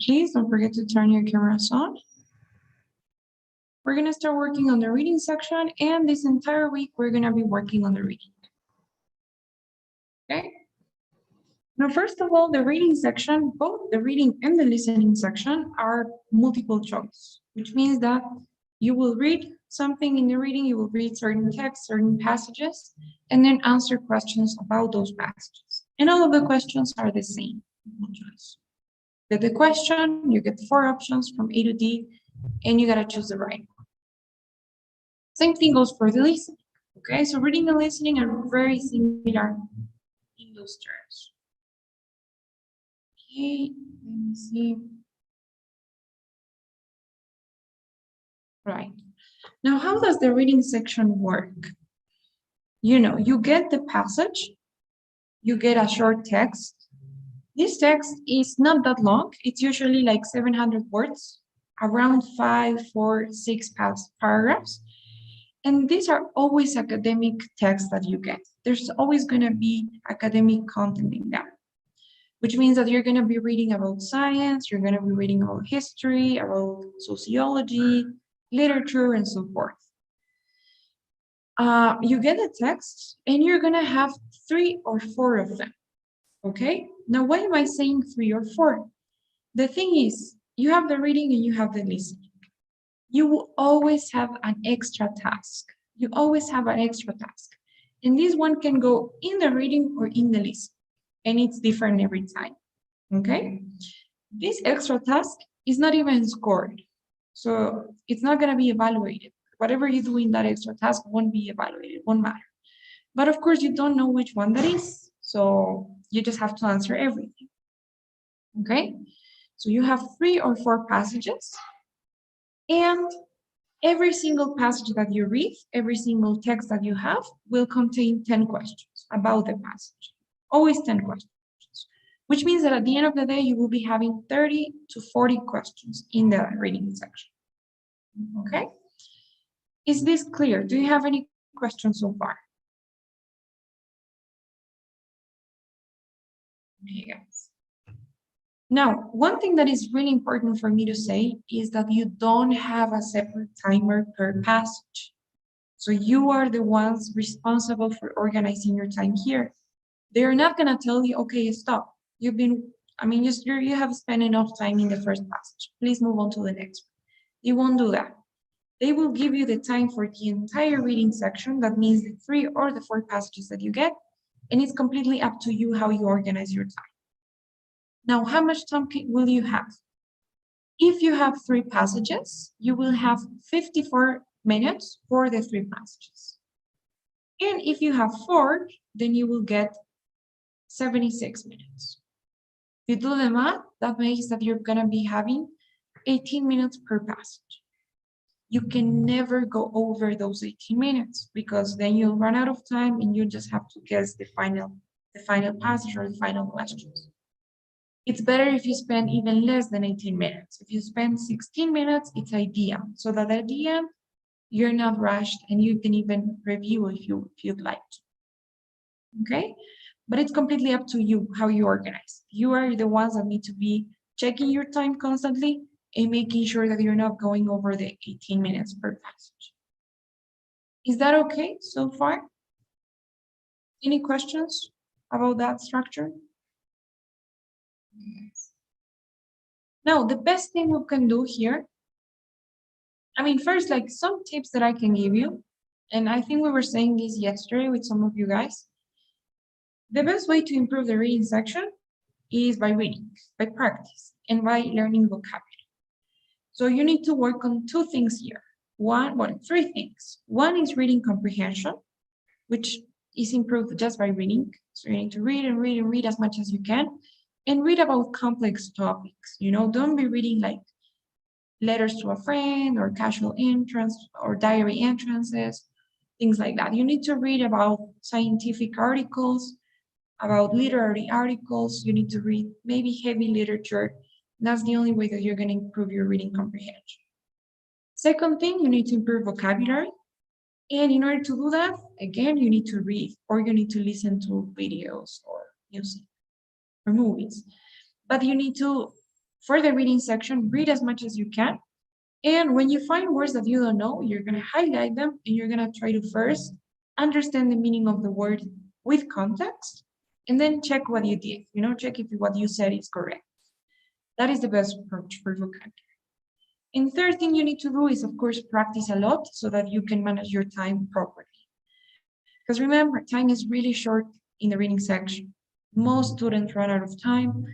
please don't forget to turn your cameras on. We're going to start working on the reading section, and this entire week we're going to be working on the reading. Okay? Now, first of all, the reading section, both the reading and the listening section are multiple choice, which means that you will read something in the reading, you will read certain texts, certain passages, and then answer questions about those passages. And all of the questions are the same. Get the question, you get 4 options from A to D, and you gotta choose the right one. Same thing goes for the listening. Okay, so reading and listening are very similar in those terms. Okay, let me see. Right. Now, how does the reading section work? You know, you get the passage, you get a short text. This text is not that long. It's usually like 700 words, around 5, 4, 6 paragraphs. And these are always academic texts that you get. There's always going to be academic content in them, which means that you're going to be reading about science, you're going to be reading about history, about sociology, literature, and so forth. You get a text, and you're going to have 3 or 4 of them. Okay? Now, why am I saying 3 or 4? The thing is, you have the reading and you have the listening. You will always have an extra task. You always have an extra task. And this one can go in the reading or in the listening. And it's different every time. Okay? This extra task is not even scored. So it's not going to be evaluated. Whatever you do in that extra task won't be evaluated, won't matter. But of course, you don't know which one that is. So you just have to answer everything. Okay? So you have 3 or 4 passages. And every single passage that you read, every single text that you have will contain 10 questions about the passage. Always 10 questions. Which means that at the end of the day, you will be having 30 to 40 questions in the reading section. Okay? Is this clear? Do you have any questions so far? Okay, guys. Now, one thing that is really important for me to say is that you don't have a separate timer per passage. So you are the ones responsible for organizing your time here. They're not going to tell you, okay, stop. You have spent enough time in the first passage. Please move on to the next one. They won't do that. They will give you the time for the entire reading section. That means the 3 or the 4 passages that you get. And it's completely up to you how you organize your time. Now, how much time will you have? If you have 3 passages, you will have 54 minutes for the 3 passages. And if you have 4, then you will get 76 minutes. If you do the math, that means that you're going to be having 18 minutes per passage. You can never go over those 18 minutes because then you'll run out of time and you just have to guess the final passage or the final questions. It's better if you spend even less than 18 minutes. If you spend 16 minutes, it's ideal. So that at the end, you're not rushed and you can even review if you'd like to. Okay? But it's completely up to you how you organize. You are the ones that need to be checking your time constantly and making sure that you're not going over the 18 minutes per passage. Is that okay so far? Any questions about that structure? Yes. Now, the best thing we can do here, first, like some tips that I can give you, and I think we were saying this yesterday with some of you guys. The best way to improve the reading section is by reading, by practice, and by learning vocabulary. So you need to work on 2 things here. 3 things. One is reading comprehension, which is improved just by reading. So you need to read and read and read as much as you can, and read about complex topics. Don't be reading like letters to a friend or casual entrance or diary entrances, things like that. You need to read about scientific articles, about literary articles. You need to read maybe heavy literature. That's the only way that you're going to improve your reading comprehension. Second thing, you need to improve vocabulary. And in order to do that, again, you need to read or you need to listen to videos or music or movies. But you need to for the reading section, read as much as you can. And when you find words that you don't know, you're going to highlight them and you're going to try to first understand the meaning of the word with context and then check what you did, check if what you said is correct. That is the best approach for vocabulary. And third thing you need to do is, of course, practice a lot so that you can manage your time properly. Because remember, time is really short in the reading section. Most students run out of time.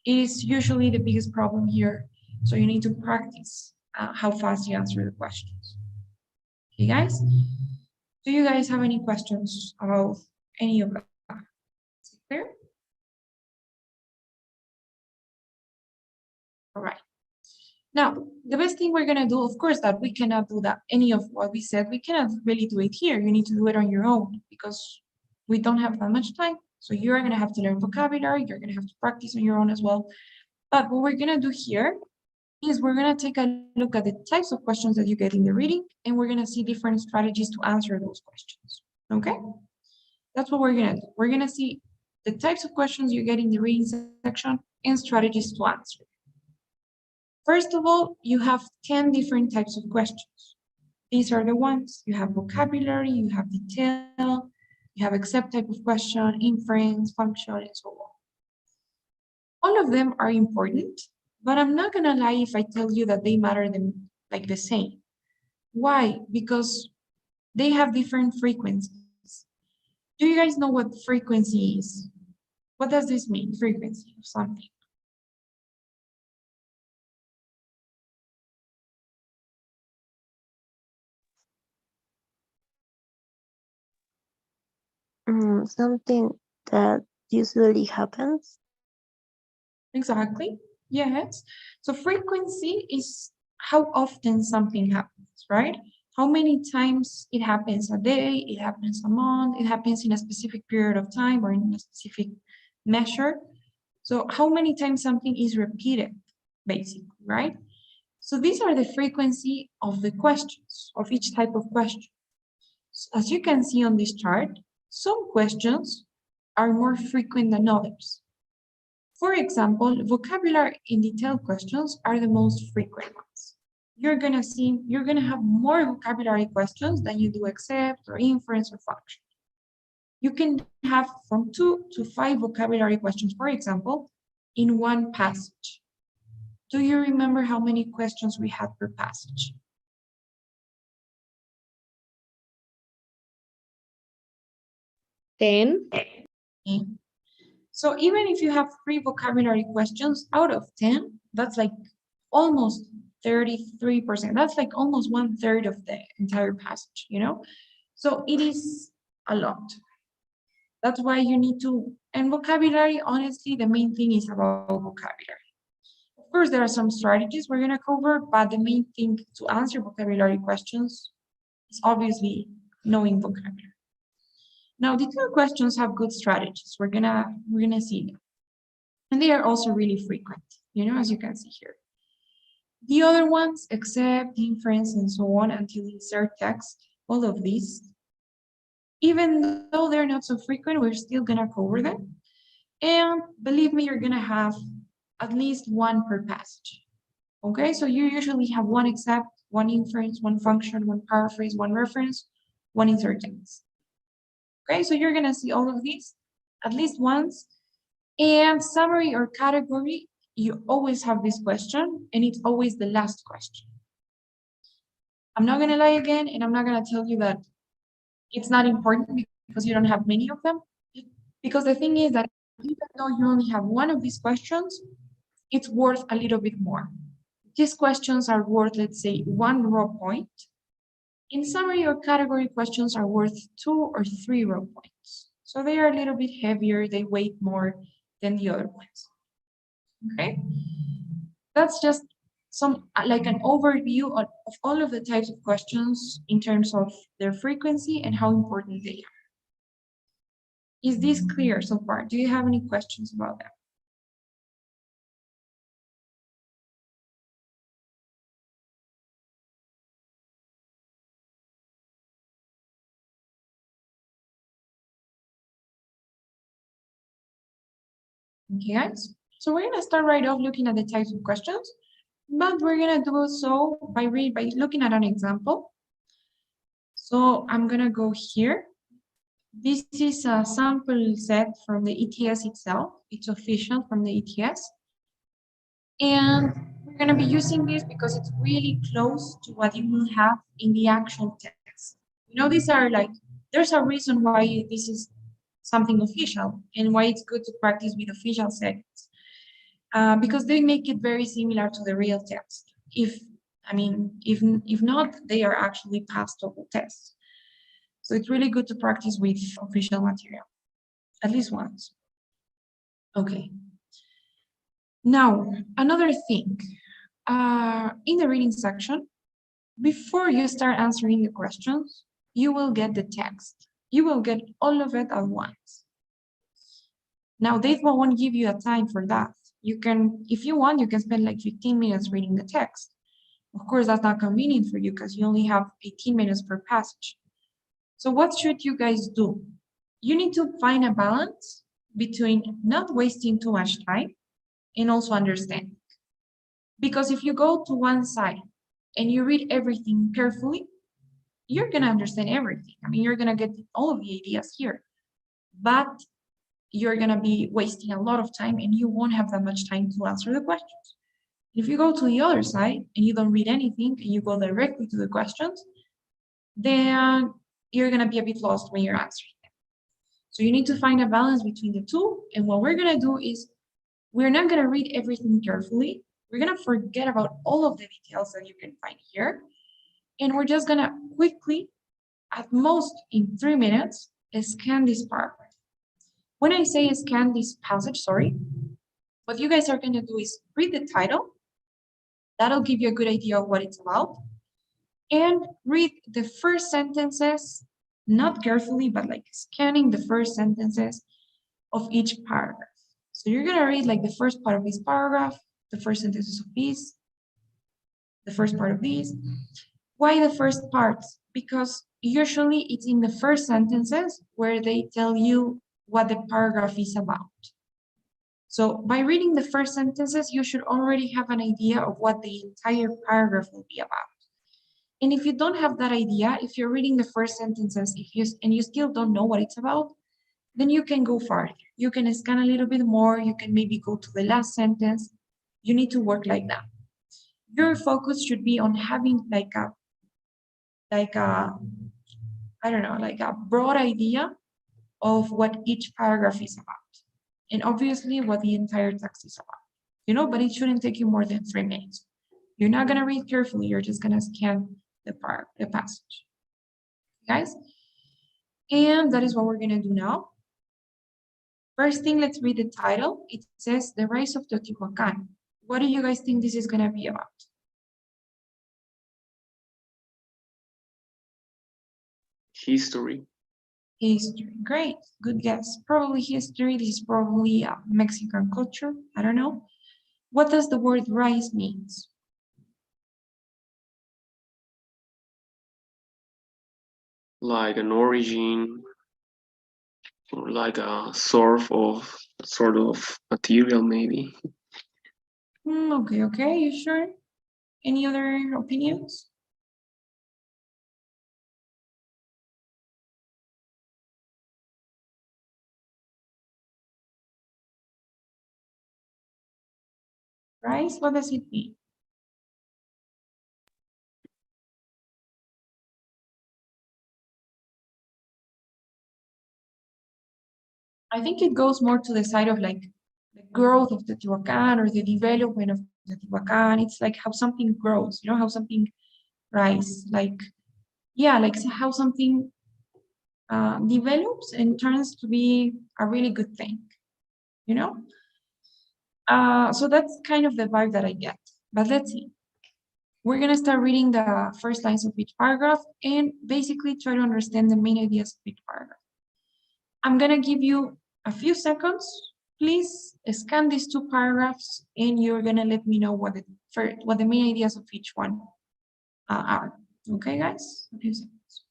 It is usually the biggest problem here. So you need to practice how fast you answer the questions. Okay, guys? Do you guys have any questions about any of that? Is it clear? All right. Now, the best thing we're gonna do, of course, that we cannot do that. Any of what we said, we cannot really do it here. You need to do it on your own because we don't have that much time. So you're gonna have to learn vocabulary. You're gonna have to practice on your own as well. But what we're gonna do here is we're gonna take a look at the types of questions that you get in the reading, and we're gonna see different strategies to answer those questions. Okay? That's what we're gonna do. We're gonna see the types of questions you get in the reading section and strategies to answer. First of all, you have 10 different types of questions. These are the ones. You have vocabulary, you have detail, you have accept type of question, inference, function, and so on. All of them are important, but I'm not gonna lie if I tell you that they matter them like the same. Why? Because they have different frequencies. Do you guys know what frequency is? What does this mean, frequency of something? Something that usually happens. Exactly. Yes. So frequency is how often something happens, right? How many times it happens a day, it happens a month, it happens in a specific period of time or in a specific measure. So how many times something is repeated, basically, right? So these are the frequency of the questions, of each type of question. As you can see on this chart, some questions are more frequent than others. For example, vocabulary and detailed questions are the most frequent ones. You're gonna have more vocabulary questions than you do accept or inference or function. You can have from 2 to 5 vocabulary questions, for example, in one passage. Do you remember how many questions we had per passage? 10. Okay. So even if you have 3 vocabulary questions out of 10, that's like almost 33%. That's like almost 1/3 of the entire passage, So it is a lot. That's why you need to, and vocabulary, honestly, the main thing is about vocabulary. Of course, there are some strategies we're gonna cover, but the main thing to answer vocabulary questions is obviously knowing vocabulary. Now, detailed questions have good strategies. We're gonna see them. And they are also really frequent, as you can see here. The other ones, except, inference, and so on, until insert text, all of these, even though they're not so frequent, we're still gonna cover them. And believe me, you're gonna have at least one per passage. Okay, so you usually have one except, one inference, one function, one paraphrase, one reference, one insert text. Okay, so you're gonna see all of these at least once. And summary or category, you always have this question, and it's always the last question. I'm not gonna lie again, and I'm not gonna tell you that it's not important because you don't have many of them. Because the thing is that even though you only have one of these questions, it's worth a little bit more. These questions are worth, let's say, 1 raw point. In summary or category questions are worth 2 or 3 raw points. So they are a little bit heavier, they weigh more than the other ones. Okay? That's just some like an overview of all of the types of questions in terms of their frequency and how important they are. Is this clear so far? Do you have any questions about that? Okay, guys. So we're gonna start right off looking at the types of questions, but we're gonna do so by looking at an example. So I'm gonna go here. This is a sample set from the ETS itself. It's official from the ETS. And we're gonna be using this because it's really close to what you will have in the actual text. You know, these are like, there's a reason why this is something official and why it's good to practice with official settings. Because they make it very similar to the real text. If not, they are actually past total tests. So it's really good to practice with official material, at least once. Okay. Now, another thing, in the reading section, before you start answering the questions, you will get the text. You will get all of it at once. Now, they won't give you a time for that. You can, if you want, you can spend like 15 minutes reading the text. Of course, that's not convenient for you because you only have 18 minutes per passage. So what should you guys do? You need to find a balance between not wasting too much time and also understanding. Because if you go to one side and you read everything carefully, you're going to understand everything. I mean, you're going to get all of the ideas here, but you're going to be wasting a lot of time and you won't have that much time to answer the questions. If you go to the other side and you don't read anything and you go directly to the questions, then you're going to be a bit lost when you're answering them. So you need to find a balance between the two. And what we're going to do is we're not going to read everything carefully. We're going to forget about all of the details that you can find here. And we're just going to quickly, at most in 3 minutes, scan this paragraph. When I say scan this passage, sorry, what you guys are going to do is read the title. That'll give you a good idea of what it's about. And read the first sentences, not carefully, but like scanning the first sentences of each paragraph. So you're going to read like the first part of this paragraph, the first sentences of this, the first part of these. Why the first parts? Because usually it's in the first sentences where they tell you what the paragraph is about. So by reading the first sentences, you should already have an idea of what the entire paragraph will be about. And if you don't have that idea, if you're reading the first sentences, and you still don't know what it's about, then you can go farther. You can scan a little bit more. You can maybe go to the last sentence. You need to work like that. Your focus should be on having like a I don't know, like a broad idea of what each paragraph is about. And obviously what the entire text is about. You know, but it shouldn't take you more than 3 minutes. You're not gonna read carefully, you're just gonna scan the passage. Guys? And that is what we're gonna do now. First thing, let's read the title. It says The Rise of Teotihuacan. What do you guys think this is gonna be about? History. History. Great, good guess. Probably history. This is probably Mexican culture. I don't know. What does the word rise means? Like an origin or like a sort of material maybe. Okay. You sure? Any other opinions? Rise, what does it mean? I think it goes more to the side of like the growth of the Teotihuacan or the development of the Teotihuacan. It's like how something grows, you know, how something rise, like, yeah, like how something develops and turns to be a really good thing, you know? So that's kind of the vibe that I get. But let's see. We're going to start reading the first lines of each paragraph and basically try to understand the main ideas of each paragraph. I'm going to give you a few seconds. Please scan these two paragraphs and you're going to let me know what the main ideas of each one are. Okay, guys? A few seconds.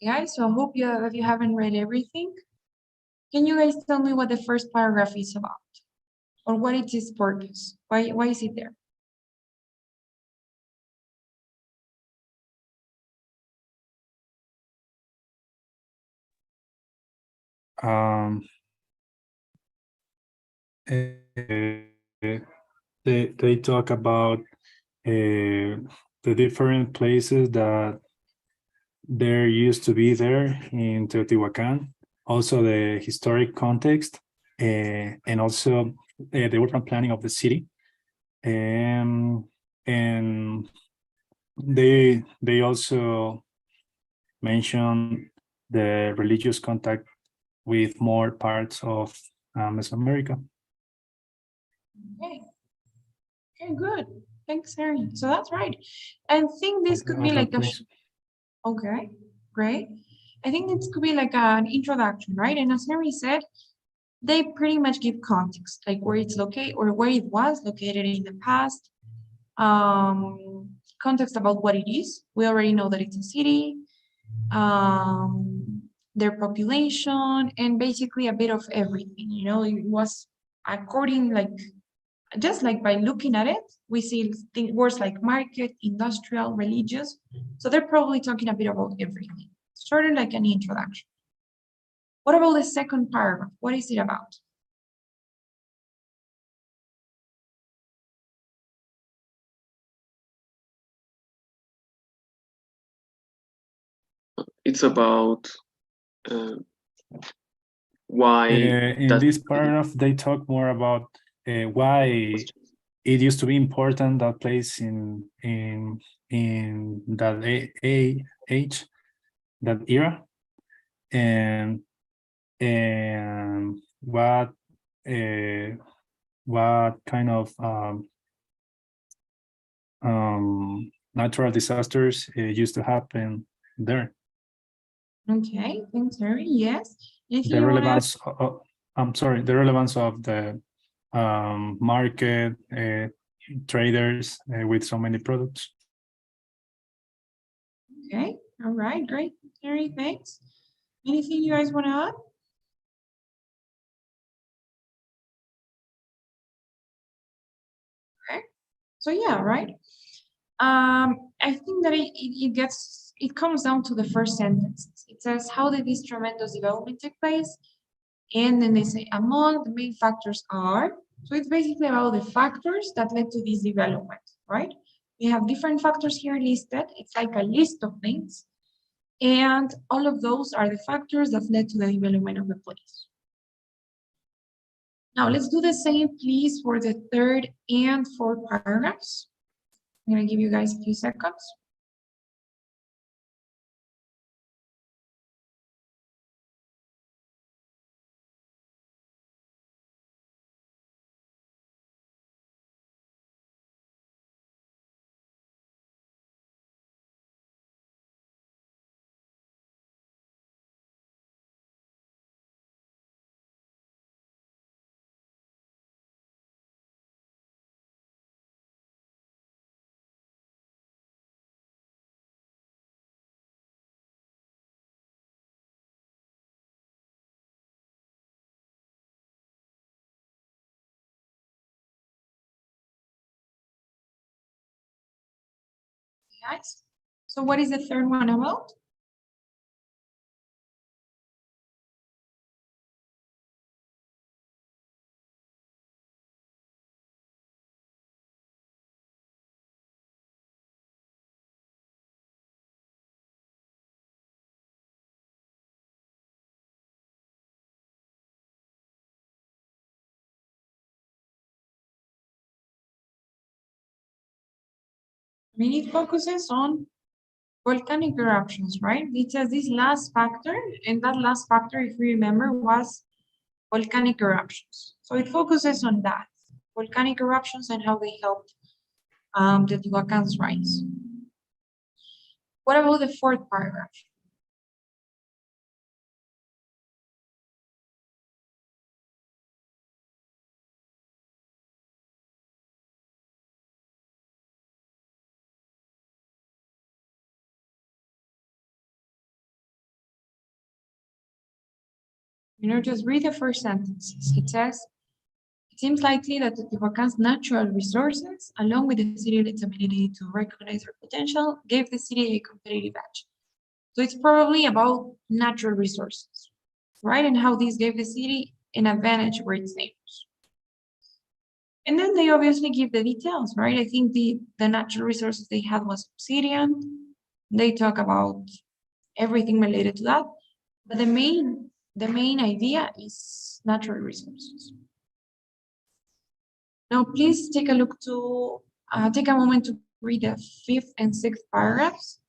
Guys, so I hope if you haven't read everything, can you guys tell me what the first paragraph is about? Or what is its purpose? Why is it there? Um, they talk about the different places that there used to be there in Teotihuacan, also the historic context, and also the urban planning of the city. And they also mention the religious contact with more parts of Mesoamerica. Okay. Okay, good. Thanks, Harry. So that's right. I think this could be like a okay, great. I think this could be like an introduction, right? And as Harry said, they pretty much give context, like where it's located or where it was located in the past. Context about what it is. We already know that it's a city, their population, and basically a bit of everything. You know, it was according like just like by looking at it, we see words like market, industrial, religious. So they're probably talking a bit about everything. Sort of like an introduction. What about the second paragraph? What is it about? It's about uh, why In that this paragraph, they talk more about why it used to be important, that place in that age, that era, and what kind of natural disasters used to happen there. Okay, thanks, Harry. Yes. Anything The you want to add? relevance, I'm sorry, the relevance of the market, traders with so many products. Okay, all right, great. Harry, thanks. Anything you guys want to add? Okay, so yeah, right. I think that it comes down to the first sentence. It says, how did this tremendous development take place? And then they say, among the main factors are, so it's basically about the factors that led to this development, right? We have different factors here listed. It's like a list of things. And all of those are the factors that led to the development of the place. Now let's do the same, please, for the third and fourth paragraphs. I'm gonna give you guys a few seconds. Guys. So what is the third one about? I mean, it focuses on volcanic eruptions, right? It says this last factor, and that last factor, if you remember, was volcanic eruptions. So it focuses on that, volcanic eruptions and how they helped the Teotihuacan's rise. What about the fourth paragraph? Just read the first sentences. It says, it seems likely that Teotihuacan's natural resources, along with the city's ability to recognize their potential, gave the city a competitive edge. So it's probably about natural resources, right? And how these gave the city an advantage over its neighbors. And then they obviously give the details, right? I think the natural resources they had was obsidian. They talk about everything related to that. But the main idea is natural resources. Now, please take a look to, take a moment to read the 5th and 6th paragraphs.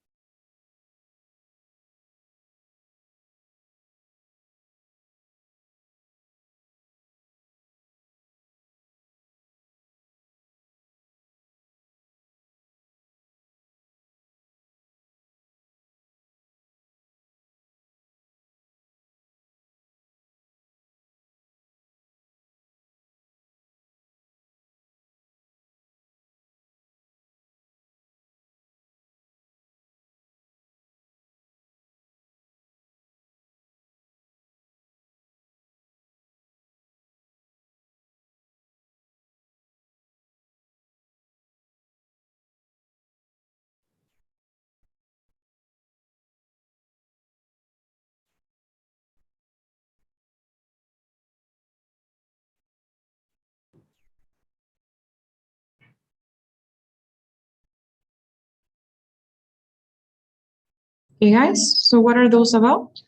Okay, guys, so what are those about?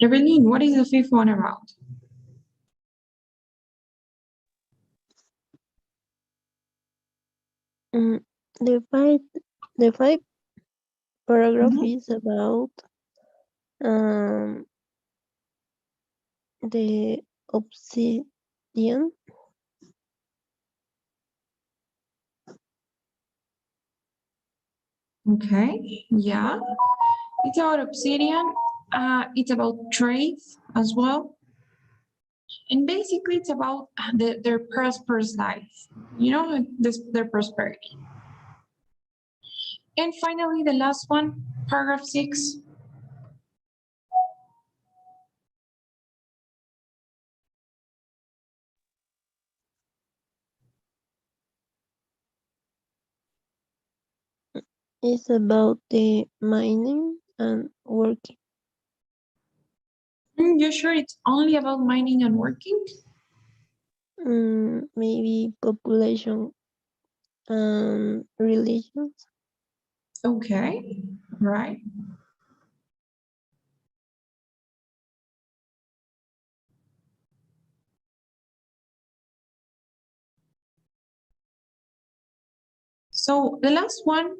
Evelyn, what is the 5th one about? The five paragraph Mhm. is about the obsidian. Okay, yeah. It's about obsidian. It's about trade as well. And basically, it's about their prosperous life, their prosperity. And finally, the last one, paragraph 6. Is about the mining and working. You sure it's only about mining and working? Maybe population and religions. Okay, right. So the last one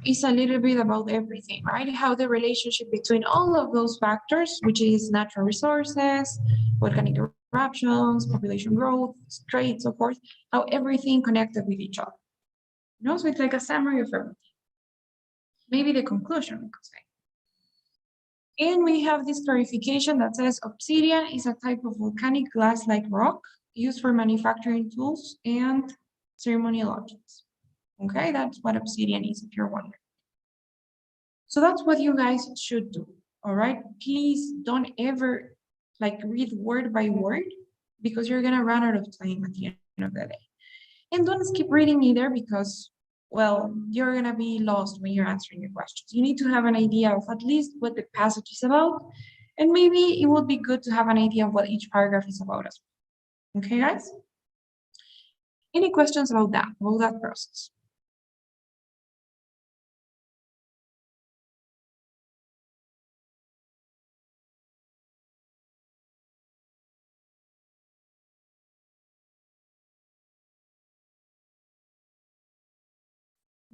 is a little bit about everything, right? How the relationship between all of those factors, which is natural resources, volcanic eruptions, population growth, trade, so forth, how everything connected with each other. So it's like a summary of everything. Maybe the conclusion, we could say. And we have this clarification that says obsidian is a type of volcanic glass-like rock used for manufacturing tools and ceremonial objects. Okay, that's what obsidian is, if you're wondering. So that's what you guys should do, all right? Please don't ever read word by word because you're gonna run out of time at the end of the day. And don't skip reading either because, well, you're gonna be lost when you're answering your questions. You need to have an idea of at least what the passage is about, and maybe it would be good to have an idea of what each paragraph is about as well. Okay, guys? Any questions about that process?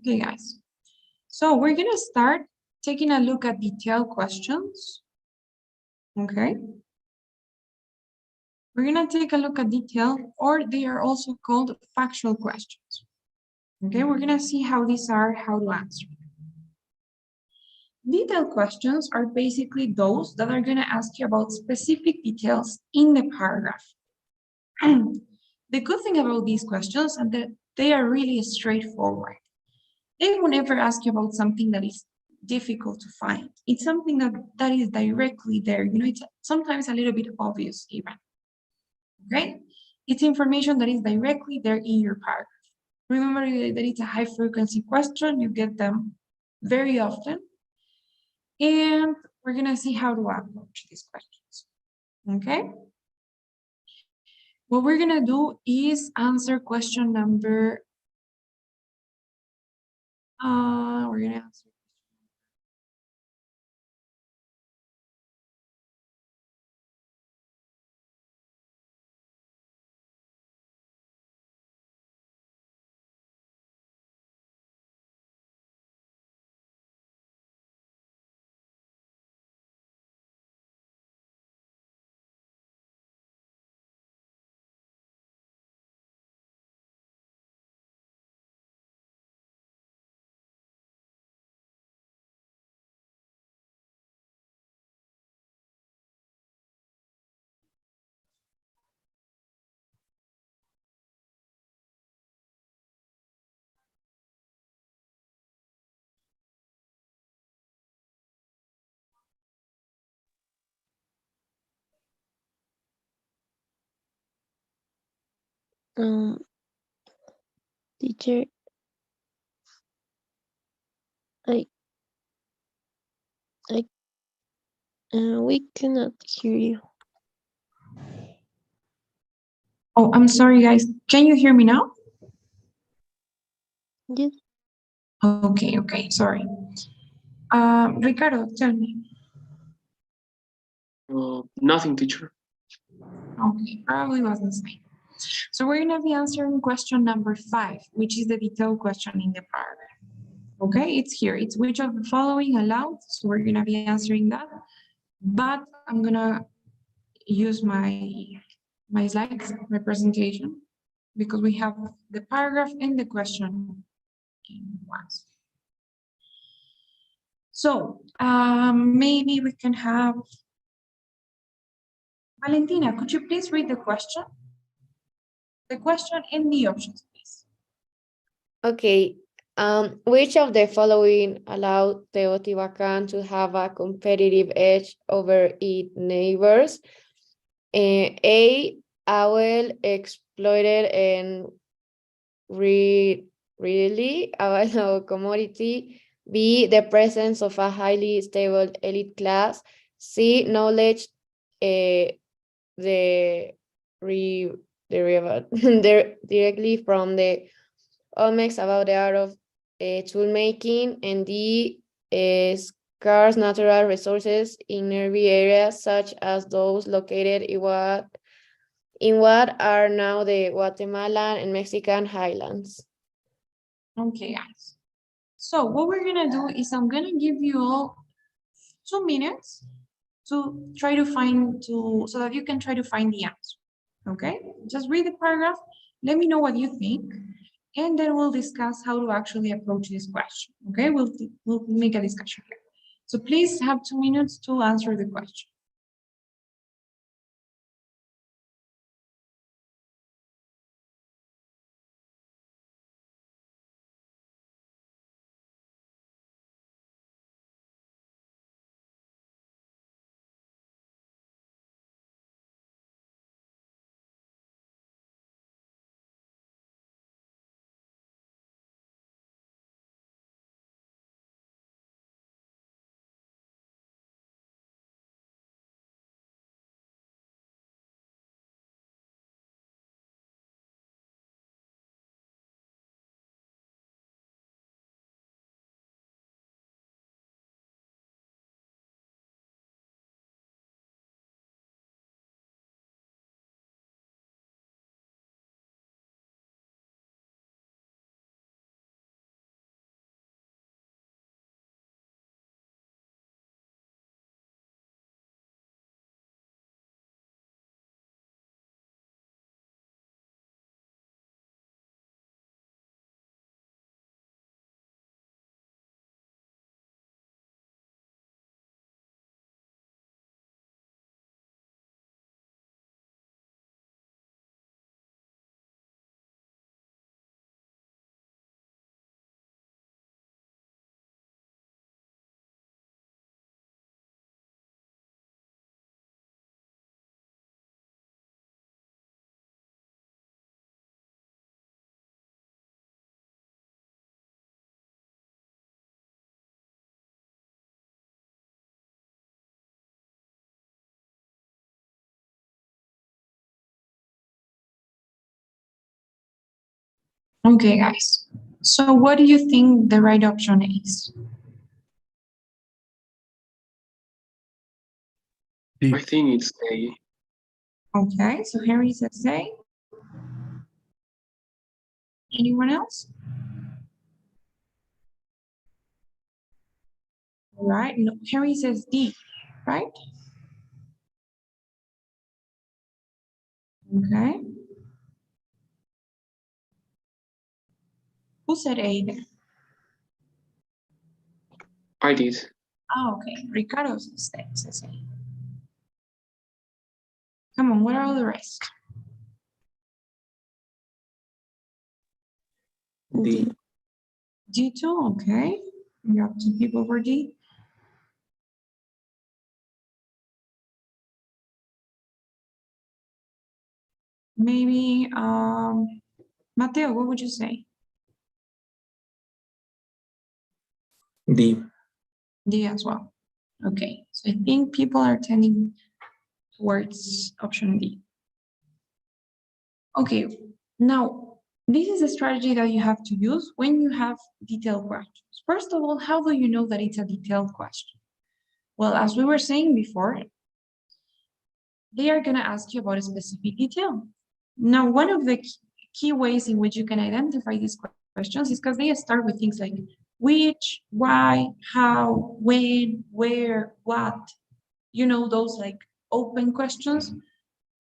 Okay, guys. So we're gonna start taking a look at detailed questions. Okay. We're gonna take a look at detail, or they are also called factual questions. Okay, we're gonna see how these are, how to answer. Detailed questions are basically those that are going to ask you about specific details in the paragraph. The good thing about these questions is that they are really straightforward. They will never ask you about something that is difficult to find. It's something that is directly there. You know, it's sometimes a little bit obvious even. Okay? It's information that is directly there in your paragraph. Remember that it's a high frequency question. You get them very often. And we're going to see how to approach these questions. Okay? What we're going to do is answer question number, we're going to answer. Um, Teacher, I, I, we cannot hear you. Oh, I'm sorry, guys. Can you hear me now? Yes. Okay, sorry. Ricardo, tell me. Nothing, teacher. Okay, probably wasn't same. So we're gonna be answering question number 5, which is the detailed question in the paragraph. Okay, it's here. It's which of the following allowed? So we're gonna be answering that. But I'm gonna use my slides, my presentation, because we have the paragraph and the question in once. So maybe we can have Valentina, could you please read the question? The question and the options, please. Okay. Which of the following allowed Teotihuacan to have a competitive edge over its neighbors? A, oil exploited and readily available commodity. B, the presence of a highly stable elite class. C, knowledge the directly from the Olmecs about the art of tool making, and D, scarce natural resources in nearby areas such as those located in what are now the Guatemalan and Mexican highlands. Okay, guys. So what we're gonna do is I'm gonna give you all 2 minutes to try to find so that you can try to find the answer. Okay, just read the paragraph. Let me know what you think, and then we'll discuss how to actually approach this question. Okay, we'll make a discussion here. So please have 2 minutes to answer the question. Okay, guys. So what do you think the right option is? I think it's A. Okay, so Henry says A. Anyone else? All right, no, Henry says D, right? Okay. Who said A then? I did. Oh, okay. Ricardo says A. Come on, what are all the rest? D. D2, okay. We have two people for D. Maybe, Mateo, what would you say? D. D as well. Okay, so I think people are tending towards option D. Okay, now this is a strategy that you have to use when you have detailed questions. First of all, how do you know that it's a detailed question? Well, as we were saying before, they are going to ask you about a specific detail. Now, one of the key ways in which you can identify these questions is because they start with things like which, why, how, when, where, what. You know, those like open questions.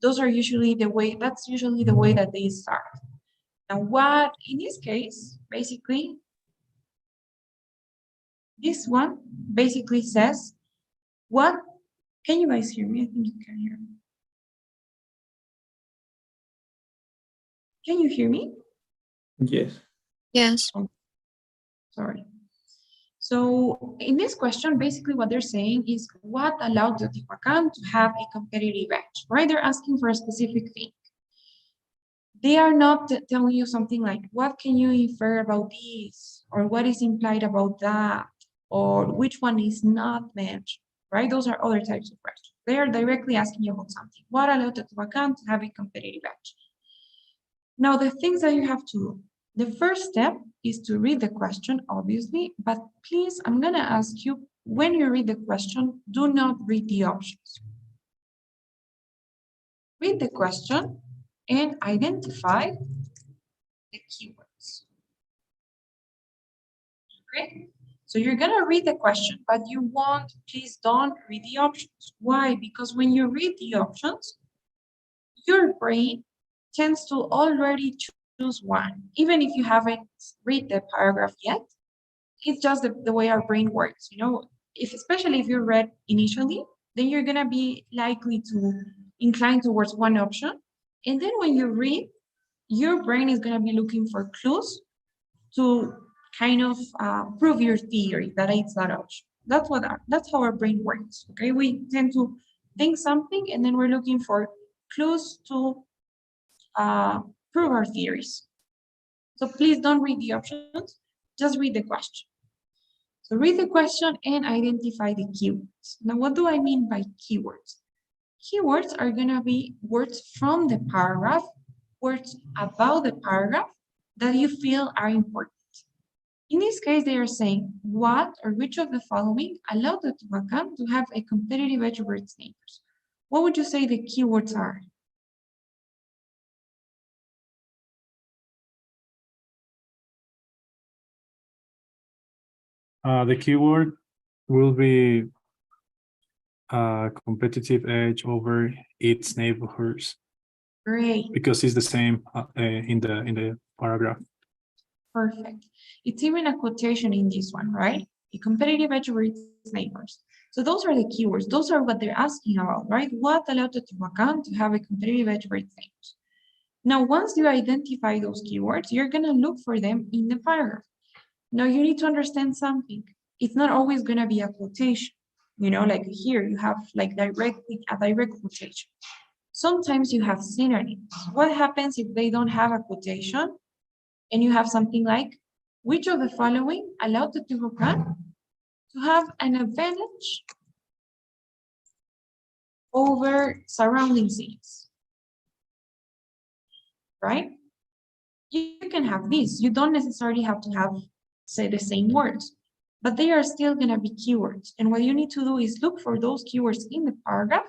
Those are usually the way, that's usually the way that they start. Now, what, in this case, basically, this one basically says, what, can you guys hear me? I think you can hear me. Can you hear me? Yes. Yes. Sorry. So in this question, basically what they're saying is what allowed Teotihuacan to have a competitive edge, right? They're asking for a specific thing. They are not telling you something like, what can you infer about this? Or what is implied about that? Or which one is not mentioned, right? Those are other types of questions. They are directly asking you about something. What allowed Teotihuacan to have a competitive edge? Now, the things that you have to do. The first step is to read the question, obviously, but please, I'm going to ask you, when you read the question, do not read the options. Read the question and identify the keywords. Okay? So you're going to read the question, but you won't, please don't read the options. Why? Because when you read the options, your brain tends to already choose one, even if you haven't read the paragraph yet. It's just the way our brain works, you know. If especially if you read initially, then you're gonna be likely to incline towards one option, and then when you read, your brain is gonna be looking for clues to kind of prove your theory that it's that option. That's how our brain works. Okay, we tend to think something, and then we're looking for clues to prove our theories. So please don't read the options, just read the question. So read the question and identify the keywords. Now, what do I mean by keywords? Keywords are going to be words from the paragraph, words about the paragraph that you feel are important. In this case, they are saying what or which of the following allowed the Teotihuacan to have a competitive edge over its neighbors. What would you say the keywords are? The keyword will be competitive edge over its neighborhoods Great, because it's the same in the paragraph. perfect. It's even a quotation in this one, right? A competitive edge over its neighbors. So those are the keywords. Those are what they're asking about, right? What allowed Teotihuacan to have a competitive edge over its neighbors? Now, once you identify those keywords, you're going to look for them in the paragraph. Now, you need to understand something. It's not always going to be a quotation. You know, like here, you have like a direct quotation. Sometimes you have synonyms. What happens if they don't have a quotation and you have something like, which of the following allowed the Teotihuacan to have an advantage over surrounding cities, right? you can have this. You don't necessarily have to have, say, the same words, but they are still going to be keywords. And what you need to do is look for those keywords in the paragraph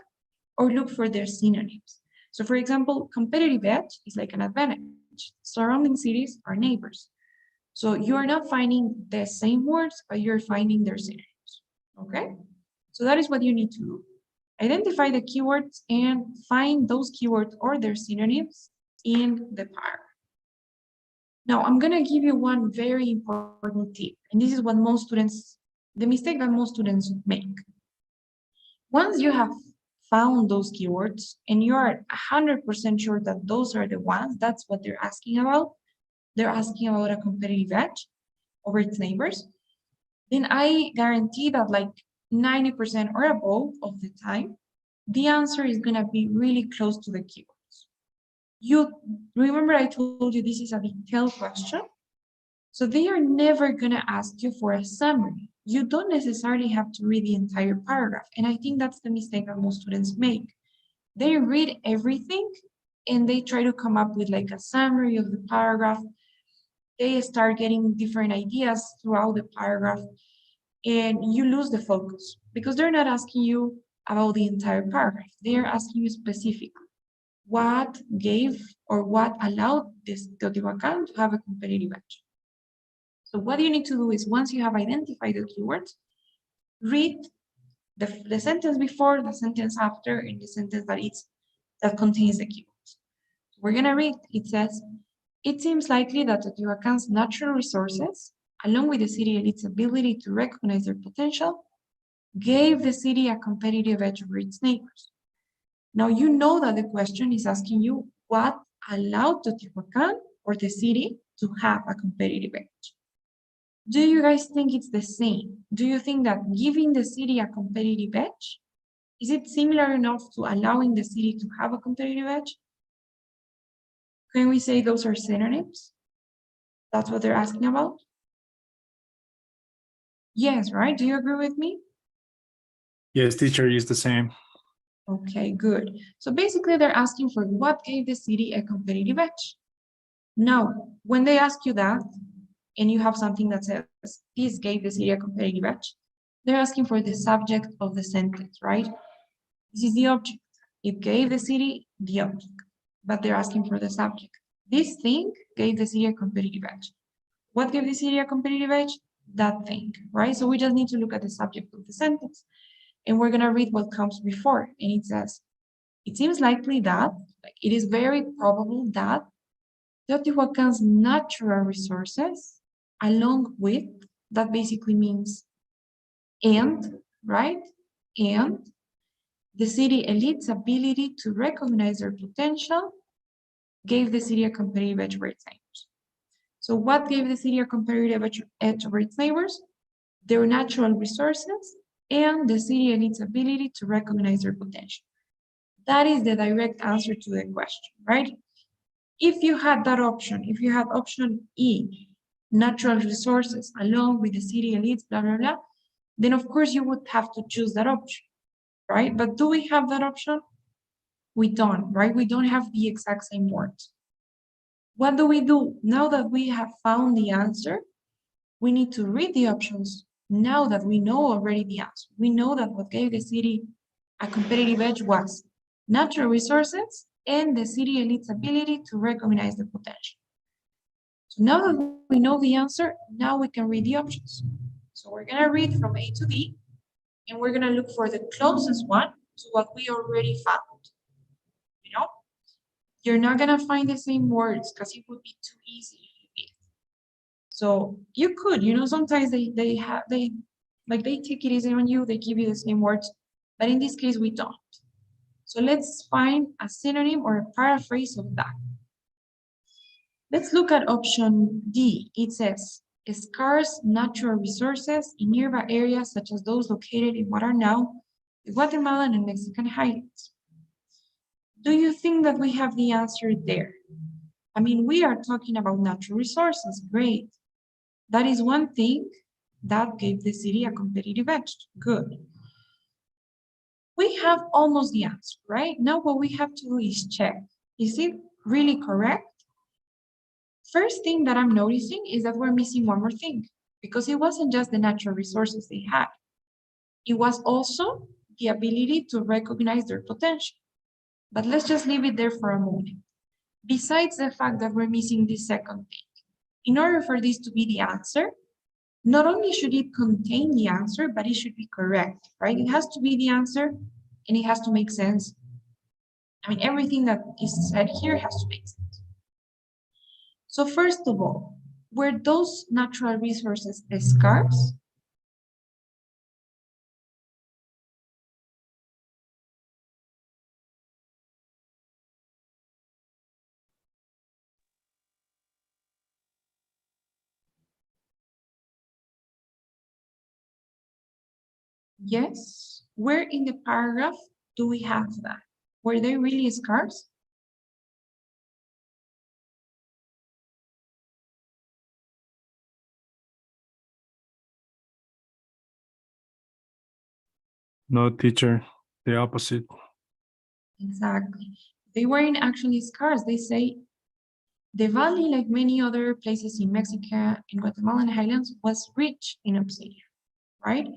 or look for their synonyms. So for example, competitive edge is like an advantage. Surrounding cities are neighbors. So you are not finding the same words, but you're finding their synonyms, okay? So that is what you need to do. Identify the keywords and find those keywords or their synonyms in the paragraph. Now, I'm gonna give you one very important tip, and this is what most students, the mistake that most students make. Once you have found those keywords and you are 100% sure that those are the ones, that's what they're asking about, they're asking about a competitive edge over its neighbors, then I guarantee that like 90% or above of the time, the answer is gonna be really close to the keywords. You remember I told you this is a detailed question? So they are never gonna ask you for a summary. You don't necessarily have to read the entire paragraph. And I think that's the mistake that most students make. They read everything and they try to come up with like a summary of the paragraph. They start getting different ideas throughout the paragraph and you lose the focus because they're not asking you about the entire paragraph. They're asking you specifically what gave or what allowed this Teotihuacan to have a competitive edge. So what you need to do is once you have identified the keywords, read the sentence before, the sentence after, and the sentence that contains the keywords. We're gonna read, it says, it seems likely that Teotihuacan's natural resources, along with the city elite's ability to recognize their potential, gave the city a competitive edge over its neighbors. Now you know that the question is asking you what allowed Teotihuacan or the city to have a competitive edge. Do you guys think it's the same? Do you think that giving the city a competitive edge, is it similar enough to allowing the city to have a competitive edge? Can we say those are synonyms? That's what they're asking about? Yes, right? Do you agree with me? Yes, teacher, is the same. Okay, good. So basically they're asking for what gave the city a competitive edge. Now, when they ask you that, and you have something that says, this gave the city a competitive edge, they're asking for the subject of the sentence, right? This is the object. It gave the city the object, but they're asking for the subject. This thing gave the city a competitive edge. What gave the city a competitive edge? That thing, right? So we just need to look at the subject of the sentence. And we're gonna read what comes before. And it says, it seems likely that, like, it is very probable that Teotihuacan's natural resources, along with, that basically means and, right? And the city elite's ability to recognize their potential gave the city a competitive edge over its neighbors. So what gave the city a competitive edge over its neighbors? Their natural resources and the city elite's ability to recognize their potential. That is the direct answer to the question, right? If you had that option, if you had option E, natural resources along with the city elites, blah, blah, blah, then of course you would have to choose that option, right? But do we have that option? We don't, right? We don't have the exact same words. What do we do? Now that we have found the answer, we need to read the options. Now that we know already the answer, we know that what gave the city a competitive edge was natural resources and the city elite's ability to recognize the potential. So now that we know the answer, now we can read the options. So we're gonna read from A to D, and we're gonna look for the closest one to what we already found. You know, you're not gonna find the same words because it would be too easy if you did. So you could, you know, sometimes they take it easy on you, they give you the same words, but in this case we don't. So let's find a synonym or a paraphrase of that. Let's look at option D. It says, scarce natural resources in nearby areas such as those located in what are now the Guatemalan and Mexican highlands. Do you think that we have the answer there? I mean, we are talking about natural resources, great. That is one thing that gave the city a competitive edge, good. We have almost the answer, right? Now what we have to do is check, is it really correct? First thing that I'm noticing is that we're missing one more thing, because it wasn't just the natural resources they had. It was also the ability to recognize their potential. But let's just leave it there for a moment. Besides the fact that we're missing this second thing, in order for this to be the answer, not only should it contain the answer, but it should be correct, right? It has to be the answer and it has to make sense. I mean, everything that is said here has to make sense. So first of all, were those natural resources scarce? Yes. Where in the paragraph do we have that? Were they really scarce? No, teacher, the opposite. Exactly. They weren't actually scarce. They say the valley, like many other places in Mexico, in Guatemala and highlands, was rich in obsidian, right?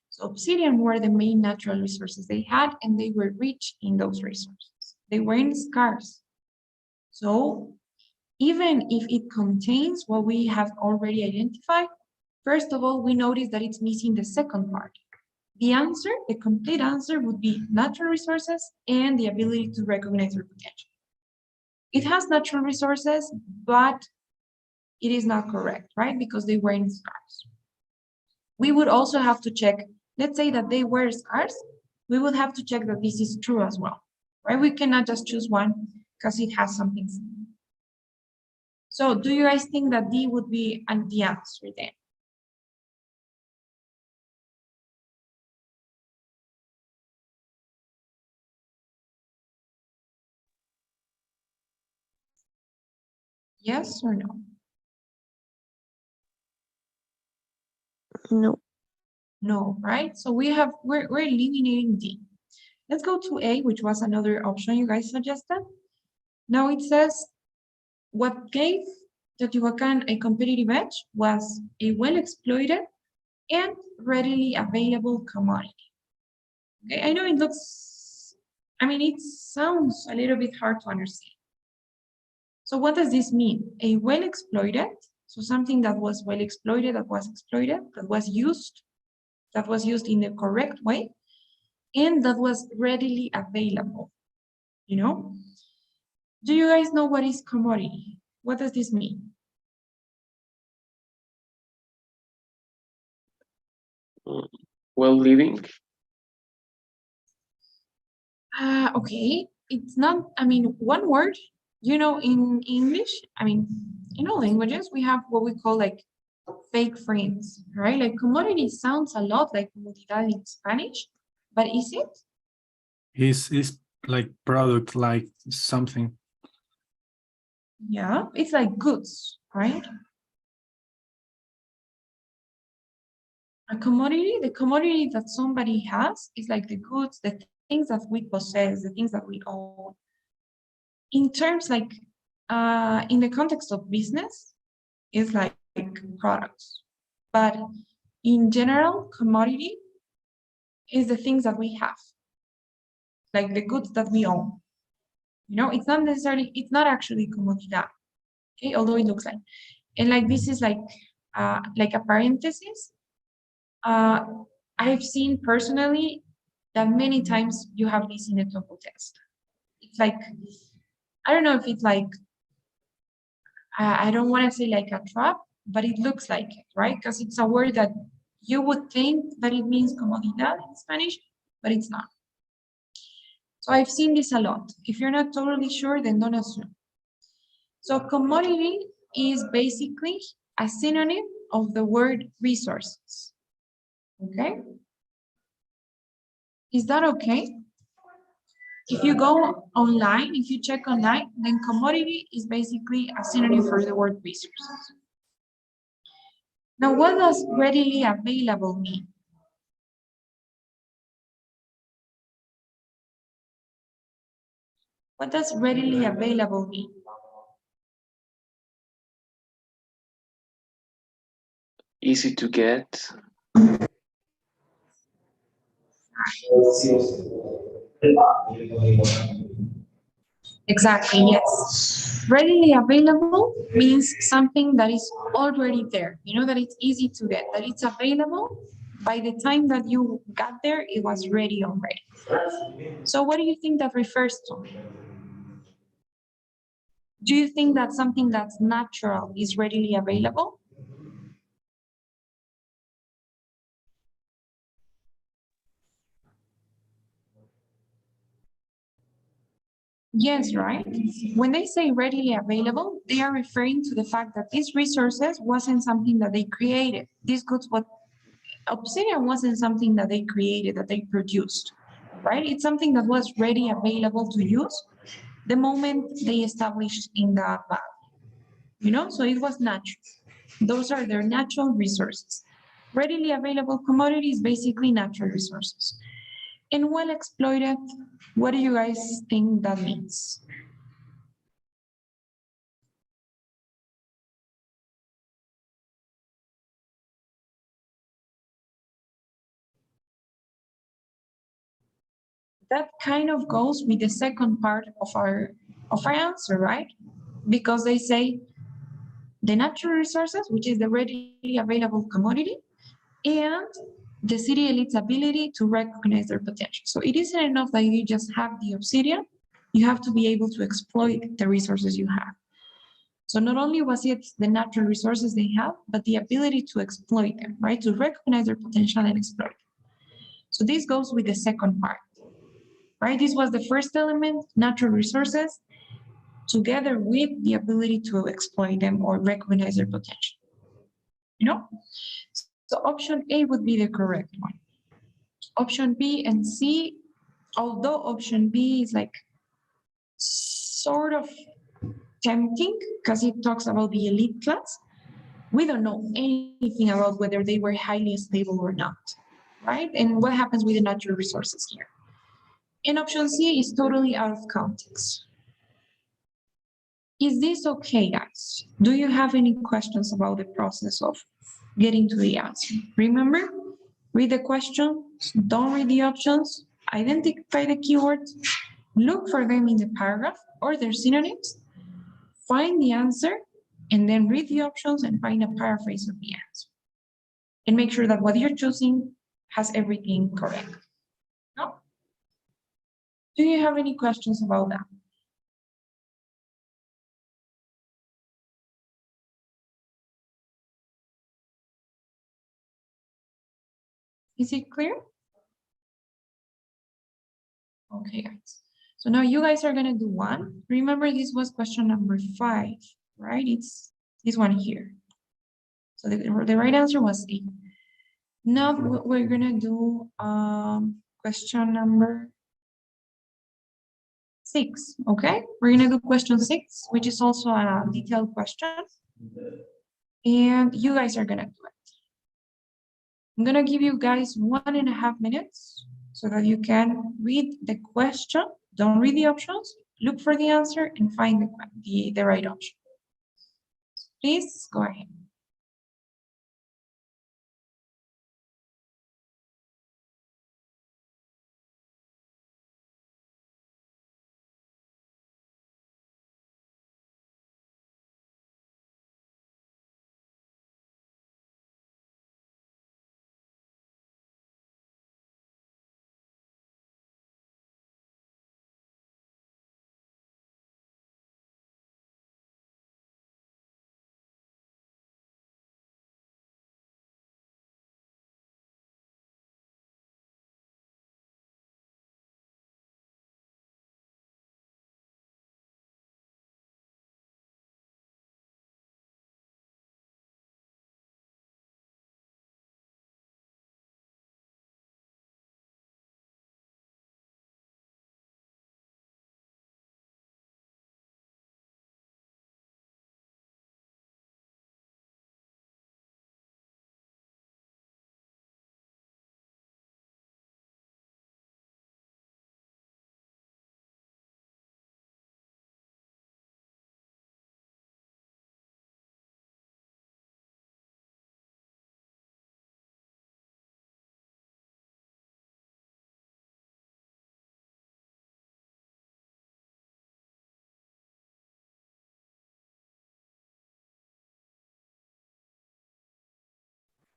So obsidian were the main natural resources they had, and they were rich in those resources. They weren't scarce. So even if it contains what we have already identified, first of all, we notice that it's missing the second part. The answer, the complete answer would be natural resources and the ability to recognize their potential. It has natural resources, but it is not correct, right? Because they weren't scarce. We would also have to check, let's say that they were scarce, we would have to check that this is true as well, right? We cannot just choose one because it has something. So do you guys think that D would be the answer then? Yes or no? No. No, right? So we're eliminating D. Let's go to A, which was another option you guys suggested. Now it says, what gave Teotihuacan a competitive edge was a well-exploited and readily available commodity. Okay, I know it looks, I mean, it sounds a little bit hard to understand. So what does this mean? A well-exploited, so something that was well-exploited, that was exploited, that was used in the correct way, and that was readily available, you know? Do you guys know what is commodity? What does this mean? Well, living. Okay, it's not, I mean, one word, in English, I mean, in all languages, we have what we call like fake friends, right? Like commodity sounds a lot like comodidad in Spanish, but is it? Is like product, like something. Yeah, it's like goods, right? A commodity, the commodity that somebody has is like the goods, the things that we possess, the things that we own. In terms like, in the context of business, it's like products. But in general, commodity is the things that we have, like the goods that we own. It's not necessarily, it's not actually comodidad, okay, although it looks like. And like this is like a parenthesis. I've seen personally that many times you have this in a TOEFL test. It's like, I don't know if it's like, I don't want to say like a trap, but it looks like it, right? Because it's a word that you would think that it means comodidad in Spanish, but it's not. So I've seen this a lot. If you're not totally sure, then don't assume. So commodity is basically a synonym of the word resources. Okay? Is that okay? If you go online, if you check online, then commodity is basically a synonym for the word resources. Now, what does readily available mean? What does readily available mean? easy to get. Exactly, yes. Readily available means something that is already there, that it's easy to get, that it's available. By the time that you got there, it was ready already. So what do you think that refers to? Do you think that something that's natural is readily available? Yes, right? When they say readily available, they are referring to the fact that these resources wasn't something that they created. These goods, what obsidian wasn't something that they created, that they produced, right? It's something that was ready available to use the moment they established in that valley, so it was natural. Those are their natural resources. Readily available commodity is basically natural resources. And well exploited, what do you guys think that means? That kind of goes with the second part of our answer, right? Because they say the natural resources, which is the readily available commodity, and the city elite's ability to recognize their potential. So it isn't enough that you just have the obsidian, you have to be able to exploit the resources you have. So not only was it the natural resources they have, but the ability to exploit them, right? To recognize their potential and exploit them. So this goes with the second part, right? This was the first element, natural resources, together with the ability to exploit them or recognize their potential. So option A would be the correct one. Option B and C, although option B is like sort of tempting because it talks about the elite class, we don't know anything about whether they were highly stable or not, right? And what happens with the natural resources here. And option C is totally out of context. Is this okay, guys? Do you have any questions about the process of getting to the answer? Remember, read the question, don't read the options, identify the keywords, look for them in the paragraph or their synonyms, find the answer, and then read the options and find a paraphrase of the answer. And make sure that what you're choosing has everything correct. No? Do you have any questions about that? Is it clear? Okay, guys. So now you guys are gonna do one. Remember, this was question number 5, right? It's this one here. So the right answer was A. Now we're gonna do question number 6, okay? We're gonna do question 6, which is also a detailed question. And you guys are gonna do it. I'm gonna give you guys 1.5 minutes so that you can read the question. Don't read the options, look for the answer and find the right option. Please go ahead.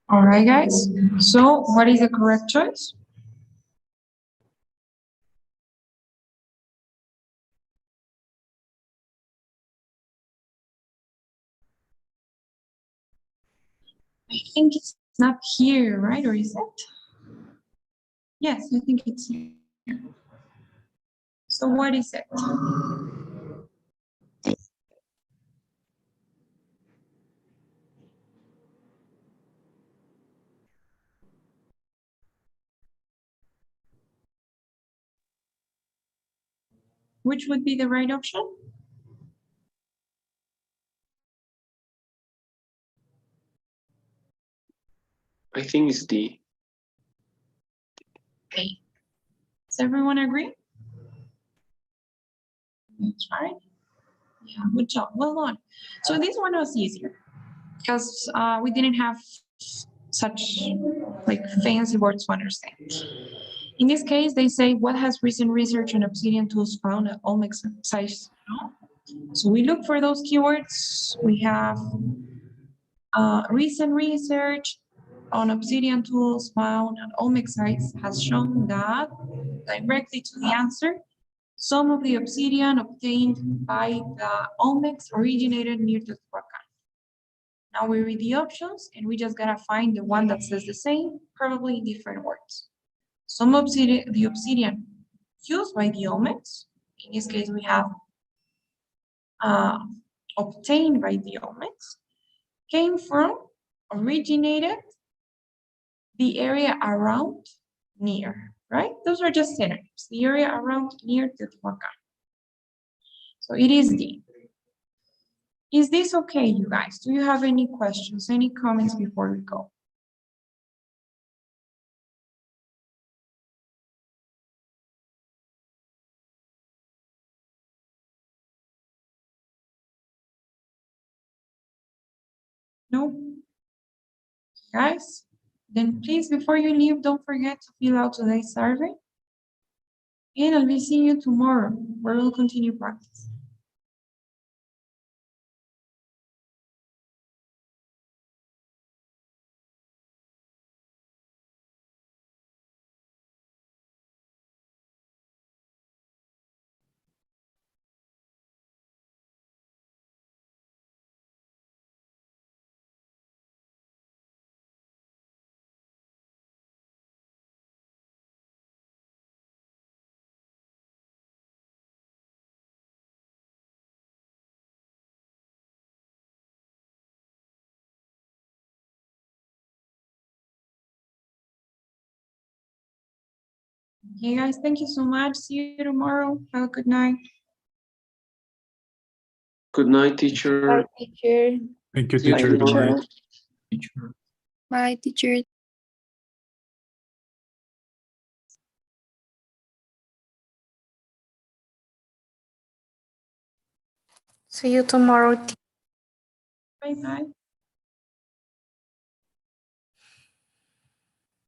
All right, guys. So what is the correct choice? I think it's not here, right? Or is it? Yes, I think it's here. So what is it? Which would be the right option? I think it's D. A. Does everyone agree? That's right. Yeah, good job. Well done. So this one was easier because we didn't have such like fancy words to understand. In this case, they say, what has recent research on obsidian tools found at Olmec's sites? So we look for those keywords. We have recent research on obsidian tools found at Olmec sites has shown that directly to the answer, some of the obsidian obtained by the Olmecs originated near Teotihuacan. Now we read the options and we just gotta find the one that says the same, probably in different words. Some obsidian, the obsidian used by the Olmecs, in this case we have obtained by the Olmecs, came from, originated, the area around, near, right? Those are just synonyms. The area around, near Teotihuacan. So it is D. Is this okay, you guys? Do you have any questions, any comments before we go? No? Guys, then please, before you leave, don't forget to fill out today's survey. And I'll be seeing you tomorrow, where we'll continue practice. Okay, guys, thank you so much. See you tomorrow. Have a good night. Good night, teacher. Bye, teacher. Thank you, See you Bye, teacher. Good tomorrow. night. Teacher. Bye, teacher. See you tomorrow. Bye bye.